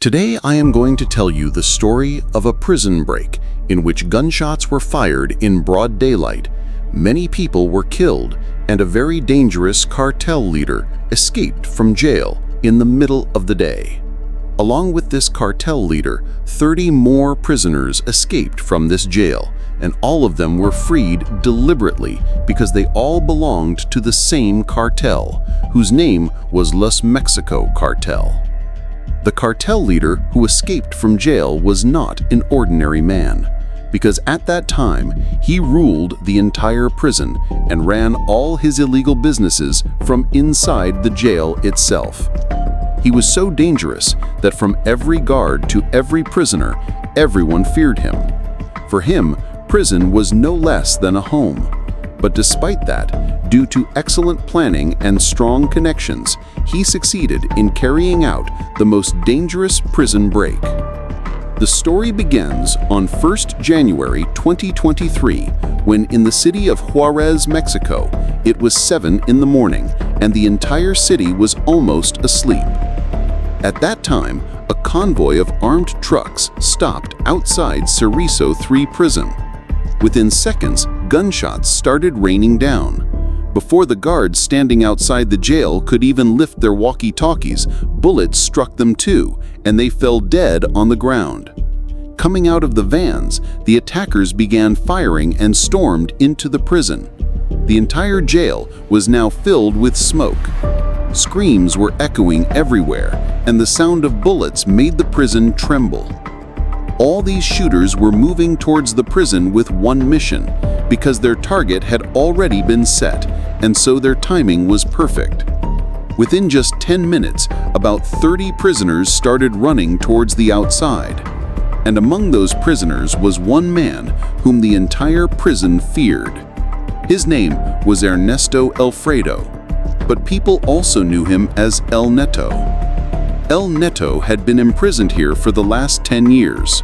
Today I am going to tell you the story of a prison break in which gunshots were fired in broad daylight, many people were killed, and a very dangerous cartel leader escaped from jail in the middle of the day. Along with this cartel leader, 30 more prisoners escaped from this jail, and all of them were freed deliberately because they all belonged to the same cartel, whose name was Los Mexico Cartel. The cartel leader who escaped from jail was not an ordinary man, because at that time he ruled the entire prison and ran all his illegal businesses from inside the jail itself. He was so dangerous that from every guard to every prisoner, everyone feared him. For him, prison was no less than a home. But despite that, due to excellent planning and strong connections, he succeeded in carrying out the most dangerous prison break. The story begins on 1st January 2023, when in the city of Juarez, Mexico, it was 7 in the morning and the entire city was almost asleep. At that time, a convoy of armed trucks stopped outside Cerrizo 3 prison. Within seconds, gunshots started raining down. Before the guards standing outside the jail could even lift their walkie-talkies, bullets struck them too, and they fell dead on the ground. Coming out of the vans, the attackers began firing and stormed into the prison. The entire jail was now filled with smoke. Screams were echoing everywhere, and the sound of bullets made the prison tremble. All these shooters were moving towards the prison with one mission, because their target had already been set, and so their timing was perfect. Within just 10 minutes, about 30 prisoners started running towards the outside. And among those prisoners was one man whom the entire prison feared. His name was Ernesto Alfredo, but people also knew him as El Neto. El Neto had been imprisoned here for the last 10 years.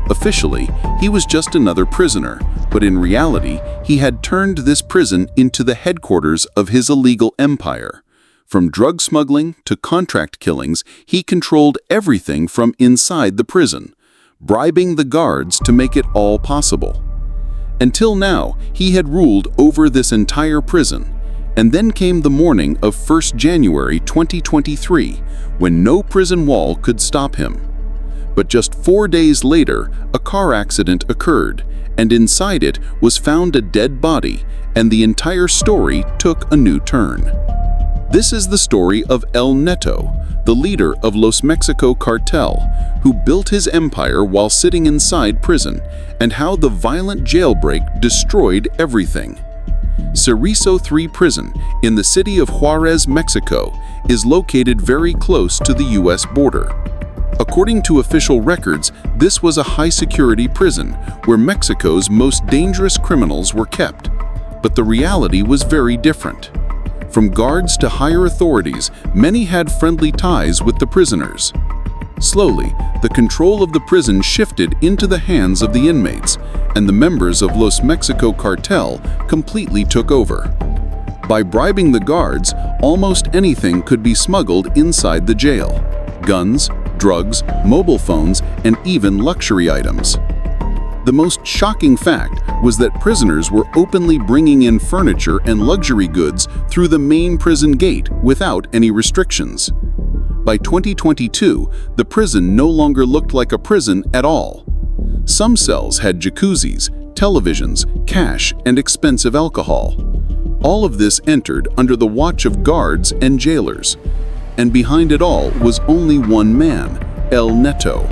Officially, he was just another prisoner, but in reality, he had turned this prison into the headquarters of his illegal empire. From drug smuggling to contract killings, he controlled everything from inside the prison, bribing the guards to make it all possible. Until now, he had ruled over this entire prison. And then came the morning of 1st January 2023, when no prison wall could stop him. But just 4 days later, a car accident occurred, and inside it was found a dead body, and the entire story took a new turn. This is the story of El Neto, the leader of Los Mexico Cartel, who built his empire while sitting inside prison, and how the violent jailbreak destroyed everything. Cerrizo 3 prison in the city of Juarez, Mexico, is located very close to the U.S. border. According to official records, this was a high-security prison where Mexico's most dangerous criminals were kept. But the reality was very different. From guards to higher authorities, many had friendly ties with the prisoners. Slowly, the control of the prison shifted into the hands of the inmates, and the members of Los Mexico Cartel completely took over. By bribing the guards, almost anything could be smuggled inside the jail: guns, drugs, mobile phones, and even luxury items. The most shocking fact was that prisoners were openly bringing in furniture and luxury goods through the main prison gate without any restrictions. By 2022, the prison no longer looked like a prison at all. Some cells had jacuzzis, televisions, cash, and expensive alcohol. All of this entered under the watch of guards and jailers. And behind it all was only one man, El Neto.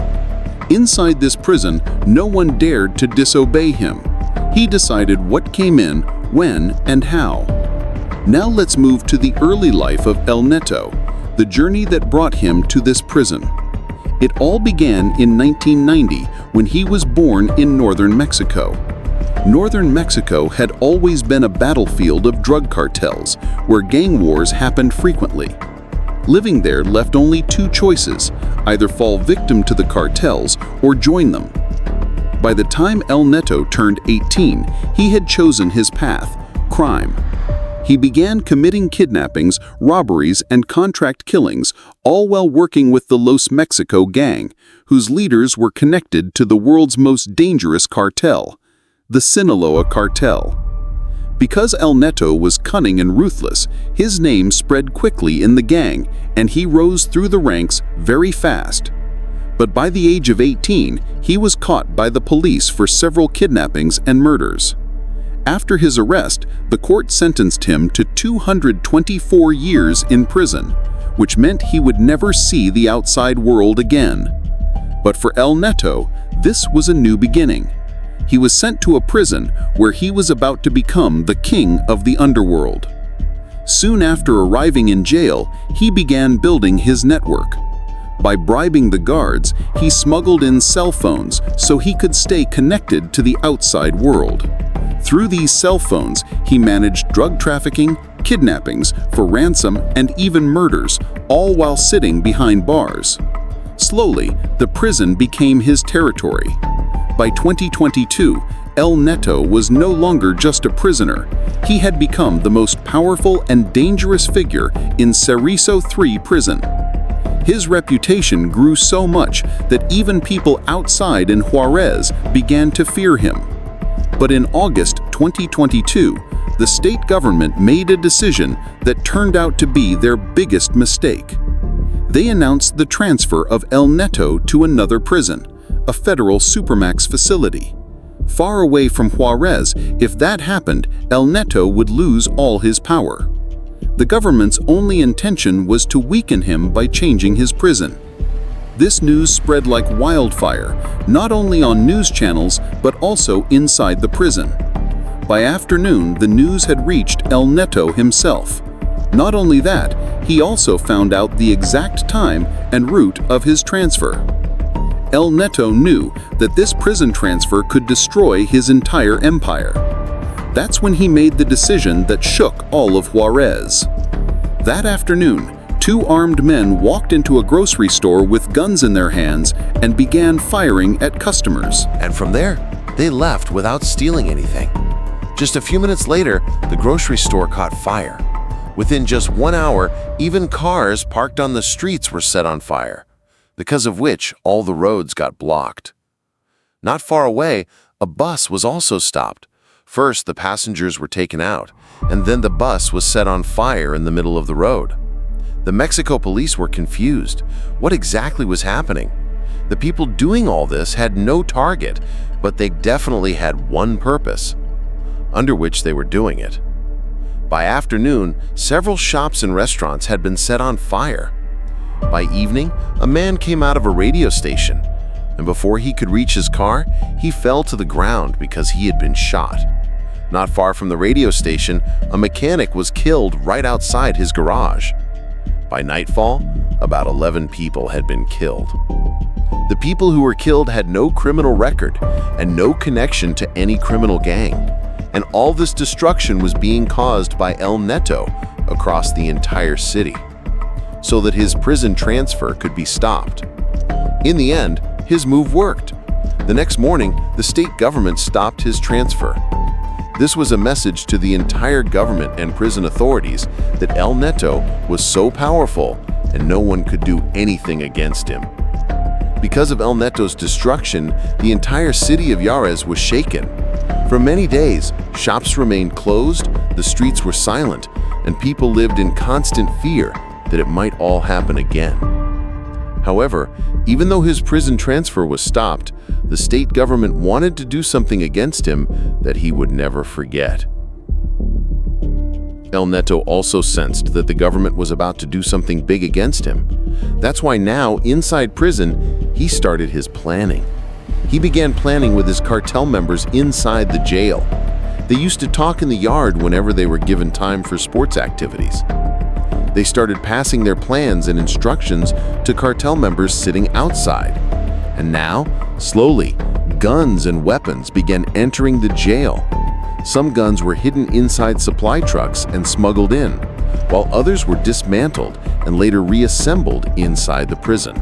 Inside this prison, no one dared to disobey him. He decided what came in, when, and how. Now let's move to the early life of El Neto, the journey that brought him to this prison. It all began in 1990 when he was born in northern Mexico. Northern Mexico had always been a battlefield of drug cartels, where gang wars happened frequently. Living there left only 2 choices: either fall victim to the cartels or join them. By the time El Neto turned 18, he had chosen his path: crime. He began committing kidnappings, robberies, and contract killings, all while working with the Los Mexico gang, whose leaders were connected to the world's most dangerous cartel, the Sinaloa cartel. Because El Neto was cunning and ruthless, his name spread quickly in the gang, and he rose through the ranks very fast. But by the age of 18, he was caught by the police for several kidnappings and murders. After his arrest, the court sentenced him to 224 years in prison, which meant he would never see the outside world again. But for El Neto, this was a new beginning. He was sent to a prison where he was about to become the king of the underworld. Soon after arriving in jail, he began building his network. By bribing the guards, he smuggled in cell phones so he could stay connected to the outside world. Through these cell phones, he managed drug trafficking, kidnappings for ransom, and even murders, all while sitting behind bars. Slowly, the prison became his territory. By 2022, El Neto was no longer just a prisoner. He had become the most powerful and dangerous figure in Cerrizo III prison. His reputation grew so much that even people outside in Juarez began to fear him. But in August 2022, the state government made a decision that turned out to be their biggest mistake. They announced the transfer of El Neto to another prison, a federal supermax facility. Far away from Juarez, if that happened, El Neto would lose all his power. The government's only intention was to weaken him by changing his prison. This news spread like wildfire, not only on news channels but also inside the prison. By afternoon, the news had reached El Neto himself. Not only that, he also found out the exact time and route of his transfer. El Neto knew that this prison transfer could destroy his entire empire. That's when he made the decision that shook all of Juarez. That afternoon, two armed men walked into a grocery store with guns in their hands and began firing at customers. And from there, they left without stealing anything. Just a few minutes later, the grocery store caught fire. Within just 1 hour, even cars parked on the streets were set on fire, because of which all the roads got blocked. Not far away, a bus was also stopped. First, the passengers were taken out, and then the bus was set on fire in the middle of the road. The Mexico police were confused. What exactly was happening? The people doing all this had no target, but they definitely had one purpose, under which they were doing it. By afternoon, several shops and restaurants had been set on fire. By evening, a man came out of a radio station, and before he could reach his car, he fell to the ground because he had been shot. Not far from the radio station, a mechanic was killed right outside his garage. By nightfall, about 11 people had been killed. The people who were killed had no criminal record and no connection to any criminal gang, and all this destruction was being caused by El Neto across the entire city, so that his prison transfer could be stopped. In the end, his move worked. The next morning, the state government stopped his transfer. This was a message to the entire government and prison authorities that El Neto was so powerful and no one could do anything against him. Because of El Neto's destruction, the entire city of Juarez was shaken. For many days, shops remained closed, the streets were silent, and people lived in constant fear that it might all happen again. However, even though his prison transfer was stopped, the state government wanted to do something against him that he would never forget. El Neto also sensed that the government was about to do something big against him. That's why now, inside prison, he started his planning. He began planning with his cartel members inside the jail. They used to talk in the yard whenever they were given time for sports activities. They started passing their plans and instructions to cartel members sitting outside. And now, slowly, guns and weapons began entering the jail. Some guns were hidden inside supply trucks and smuggled in, while others were dismantled and later reassembled inside the prison.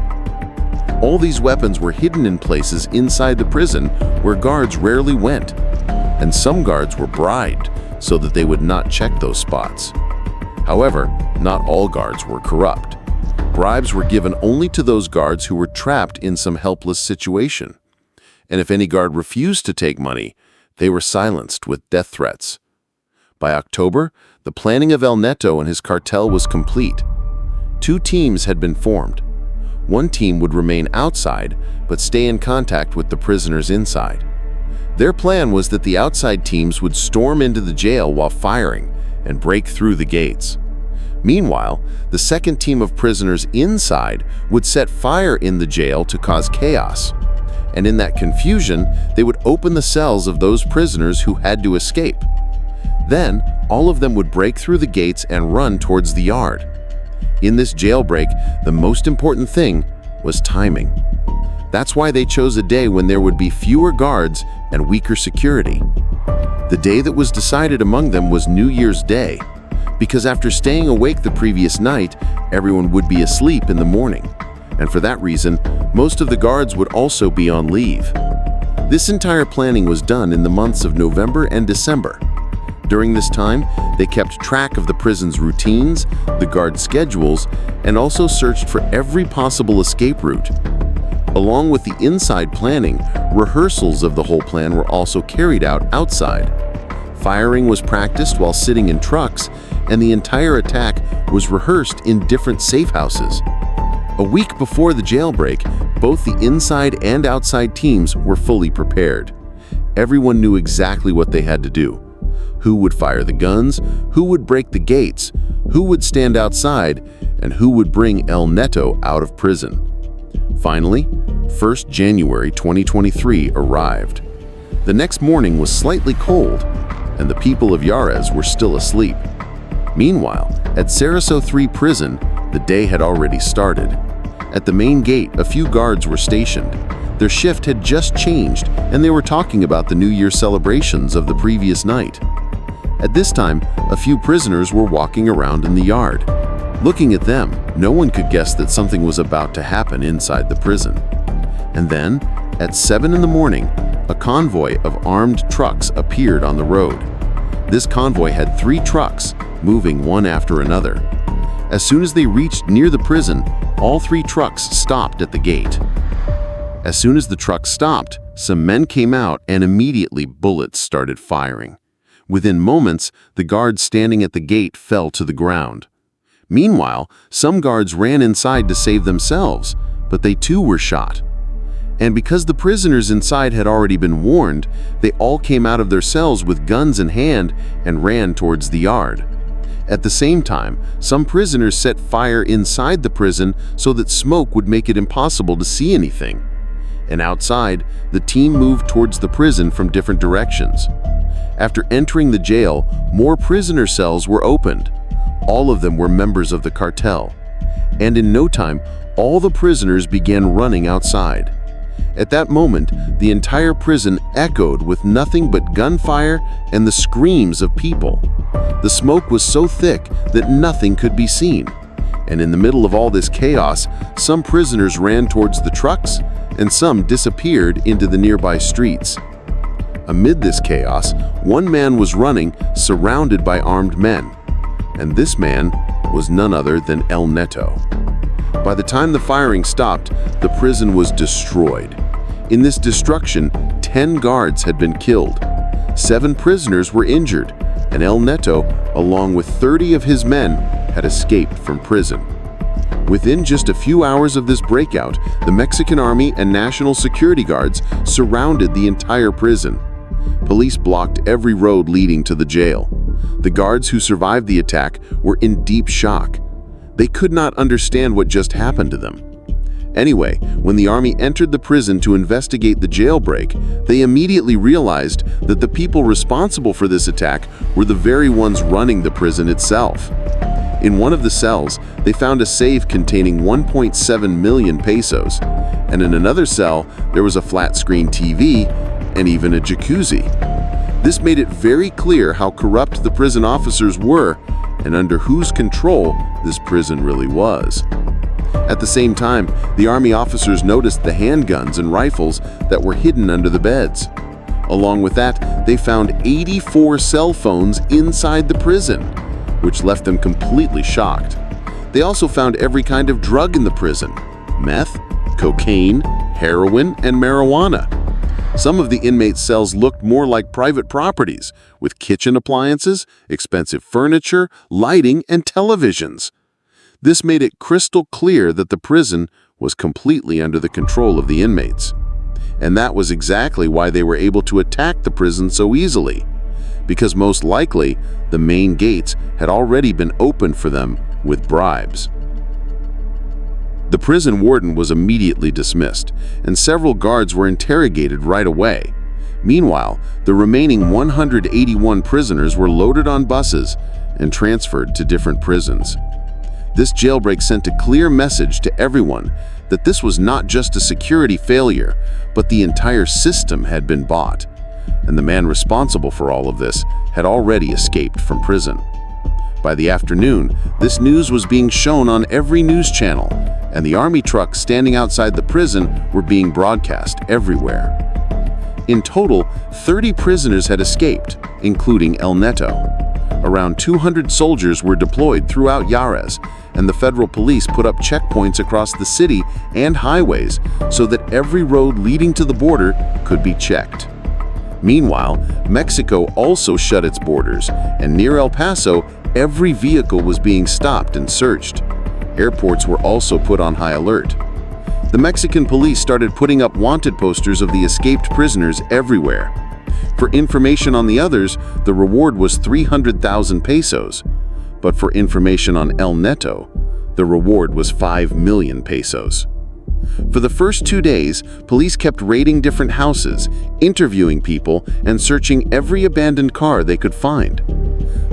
All these weapons were hidden in places inside the prison where guards rarely went, and some guards were bribed so that they would not check those spots. However, not all guards were corrupt. Bribes were given only to those guards who were trapped in some helpless situation. And if any guard refused to take money, they were silenced with death threats. By October, the planning of El Neto and his cartel was complete. 2 teams had been formed. One team would remain outside, but stay in contact with the prisoners inside. Their plan was that the outside teams would storm into the jail while firing and break through the gates. Meanwhile, the second team of prisoners inside would set fire in the jail to cause chaos. And in that confusion, they would open the cells of those prisoners who had to escape. Then, all of them would break through the gates and run towards the yard. In this jailbreak, the most important thing was timing. That's why they chose a day when there would be fewer guards and weaker security. The day that was decided among them was New Year's Day, because after staying awake the previous night, everyone would be asleep in the morning. And for that reason, most of the guards would also be on leave. This entire planning was done in the months of November and December. During this time, they kept track of the prison's routines, the guard schedules, and also searched for every possible escape route. Along with the inside planning, rehearsals of the whole plan were also carried out outside. Firing was practiced while sitting in trucks, and the entire attack was rehearsed in different safe houses. A week before the jailbreak, both the inside and outside teams were fully prepared. Everyone knew exactly what they had to do. Who would fire the guns, who would break the gates, who would stand outside, and who would bring El Neto out of prison. Finally, 1st January 2023 arrived. The next morning was slightly cold, and the people of Juarez were still asleep. Meanwhile, at Saraso 3 prison, the day had already started. At the main gate, a few guards were stationed. Their shift had just changed, and they were talking about the New Year celebrations of the previous night. At this time, a few prisoners were walking around in the yard. Looking at them, no one could guess that something was about to happen inside the prison. And then, at 7 in the morning, a convoy of armed trucks appeared on the road. This convoy had 3 trucks, moving one after another. As soon as they reached near the prison, all 3 trucks stopped at the gate. As soon as the trucks stopped, some men came out and immediately bullets started firing. Within moments, the guards standing at the gate fell to the ground. Meanwhile, some guards ran inside to save themselves, but they too were shot. And because the prisoners inside had already been warned, they all came out of their cells with guns in hand and ran towards the yard. At the same time, some prisoners set fire inside the prison so that smoke would make it impossible to see anything. And outside, the team moved towards the prison from different directions. After entering the jail, more prisoner cells were opened. All of them were members of the cartel. And in no time, all the prisoners began running outside. At that moment, the entire prison echoed with nothing but gunfire and the screams of people. The smoke was so thick that nothing could be seen. And in the middle of all this chaos, some prisoners ran towards the trucks and some disappeared into the nearby streets. Amid this chaos, one man was running, surrounded by armed men. And this man was none other than El Neto. By the time the firing stopped, the prison was destroyed. In this destruction, 10 guards had been killed. 7 prisoners were injured, and El Neto, along with 30 of his men, had escaped from prison. Within just a few hours of this breakout, the Mexican Army and National Security Guards surrounded the entire prison. Police blocked every road leading to the jail. The guards who survived the attack were in deep shock. They could not understand what just happened to them. Anyway, when the army entered the prison to investigate the jailbreak, they immediately realized that the people responsible for this attack were the very ones running the prison itself. In one of the cells, they found a safe containing 1.7 million pesos, and in another cell, there was a flat-screen TV and even a jacuzzi. This made it very clear how corrupt the prison officers were and under whose control this prison really was. At the same time, the army officers noticed the handguns and rifles that were hidden under the beds. Along with that, they found 84 cell phones inside the prison, which left them completely shocked. They also found every kind of drug in the prison: meth, cocaine, heroin, and marijuana. Some of the inmates' cells looked more like private properties, with kitchen appliances, expensive furniture, lighting, and televisions. This made it crystal clear that the prison was completely under the control of the inmates. And that was exactly why they were able to attack the prison so easily, because most likely the main gates had already been opened for them with bribes. The prison warden was immediately dismissed, and several guards were interrogated right away. Meanwhile, the remaining 181 prisoners were loaded on buses and transferred to different prisons. This jailbreak sent a clear message to everyone that this was not just a security failure, but the entire system had been bought, and the man responsible for all of this had already escaped from prison. By the afternoon, this news was being shown on every news channel, and the army trucks standing outside the prison were being broadcast everywhere. In total, 30 prisoners had escaped, including El Neto. Around 200 soldiers were deployed throughout Juarez, and the federal police put up checkpoints across the city and highways so that every road leading to the border could be checked. Meanwhile, Mexico also shut its borders, and near El Paso, every vehicle was being stopped and searched. Airports were also put on high alert. The Mexican police started putting up wanted posters of the escaped prisoners everywhere. For information on the others, the reward was 300,000 pesos. But for information on El Neto, the reward was 5 million pesos. For the first 2 days, police kept raiding different houses, interviewing people, and searching every abandoned car they could find.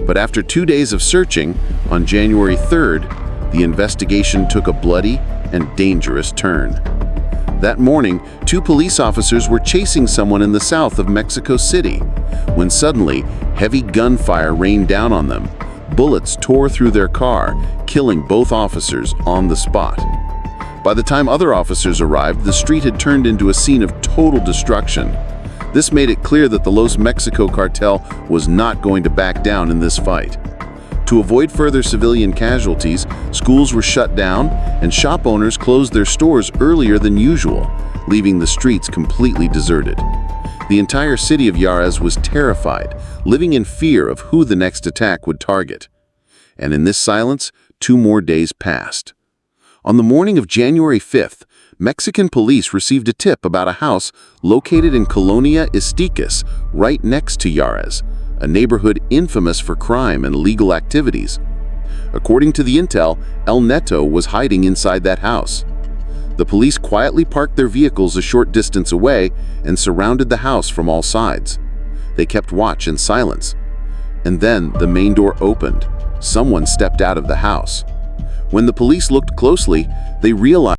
But after 2 days of searching, on January 3rd, the investigation took a bloody and dangerous turn. That morning, 2 police officers were chasing someone in the south of Mexico City, when suddenly, heavy gunfire rained down on them. Bullets tore through their car, killing both officers on the spot. By the time other officers arrived, the street had turned into a scene of total destruction. This made it clear that the Los Mexico cartel was not going to back down in this fight. To avoid further civilian casualties, schools were shut down, and shop owners closed their stores earlier than usual, leaving the streets completely deserted. The entire city of Juarez was terrified, living in fear of who the next attack would target. And in this silence, 2 more days passed. On the morning of January 5th, Mexican police received a tip about a house located in Colonia Iztacas, right next to Juarez, a neighborhood infamous for crime and illegal activities. According to the intel, El Neto was hiding inside that house. The police quietly parked their vehicles a short distance away and surrounded the house from all sides. They kept watch in silence. And then the main door opened. Someone stepped out of the house. When the police looked closely, they realized